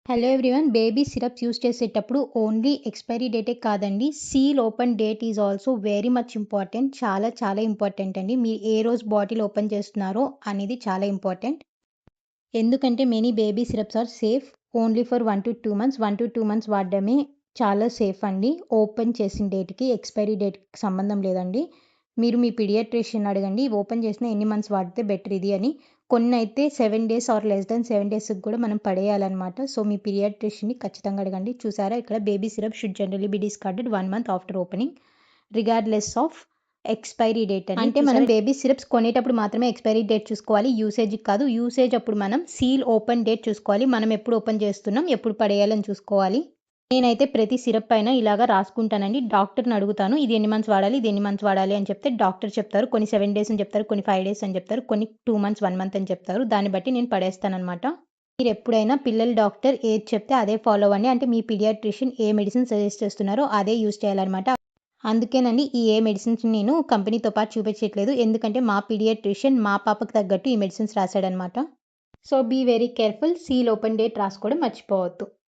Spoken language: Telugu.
Hello everyone. Baby syrups use చేసేటప్పుడు ఓన్లీ ఎక్స్‌పైరీ డేటే కాదండి. Seal open date is also very much important. చాలా చాలా ఇంపార్టెంట్ అండి. మీరు ఏ రోజు బాటిల్ ఓపెన్ చేస్తున్నారో అనేది చాలా ఇంపార్టెంట్. ఎందుకంటే many baby syrups are safe only for 1-2 months. 1-2 months వాడడమే చాలా సేఫ్ అండి. ఓపెన్ చేసిన డేట్‌కి, ఎక్స్‌పైరీ డేట్‌కి సంబంధం లేదండి. మీరు మీ పీడియాట్రిషియన్ అడగండి. ఓపెన్ చేసిన ఎన్ని మంత్స్ వాడితే బెటర్ ఇది అని. కొన్నైతే 7 డేస్ ఆర్ లెస్ దాన్ 7 డేస్‌కి కూడా మనం పడేయాలనమాట. సో, మీ పీడియాట్రిషియన్‌ని ఖచ్చితంగా అడగండి. చూసారా ఇక్కడ baby syrup should generally be discarded 1 month after opening regardless of expiry date అని. అంటే మనం బేబీ సిరప్స్ కొనేటప్పుడు మాత్రమే ఎక్స్‌పైరీ డేట్ చూసుకోవాలి. యూసేజ్‌కి కాదు. యూసేజ్ అప్పుడు మనం సీల్ ఓపెన్ డేట్ చూసుకోవాలి. మనం ఎప్పుడు ఓపెన్ చేస్తున్నాం, ఎప్పుడు పడేయాలని చూసుకోవాలి. నేనైతే ప్రతి సిరప్ పైన ఇలాగ రాసుకుంటానండి. డాక్టర్‌ని అడుగుతాను. ఇది ఎన్ని మంత్స్ వాడాలి, ఇది ఎన్ని మంత్స్ వాడాలి అని చెప్తే డాక్టర్ చెప్తారు. కొన్ని 7 డేస్ అని చెప్తారు, కొన్ని 5 డేస్ అని చెప్తారు, కొన్ని 2 మంత్స్, 1 మంత్ అని చెప్తారు. దాన్ని బట్టి నేను పడేస్తాననమాట. మీరెప్పుడైనా పిల్లల డాక్టర్ ఏది చెప్తే అదే ఫాలో అవ్వండి. అంటే మీ పీడియాట్రిషియన్ ఏ మెడిసిన్ సజెస్ట్ చేస్తున్నారో అదే యూజ్ చేయాలనమాట. అందుకేనండి ఈ ఏ మెడిసిన్స్ నేను కంపెనీతో పాటు చూపించట్లేదు. ఎందుకంటే మా పీడియాట్రిషియన్ మా పాపకి తగ్గట్టు ఈ మెడిసిన్స్ రాసాడనమాట. So, be very careful. Seal open date రాసుకోవడం మర్చిపోవద్దు.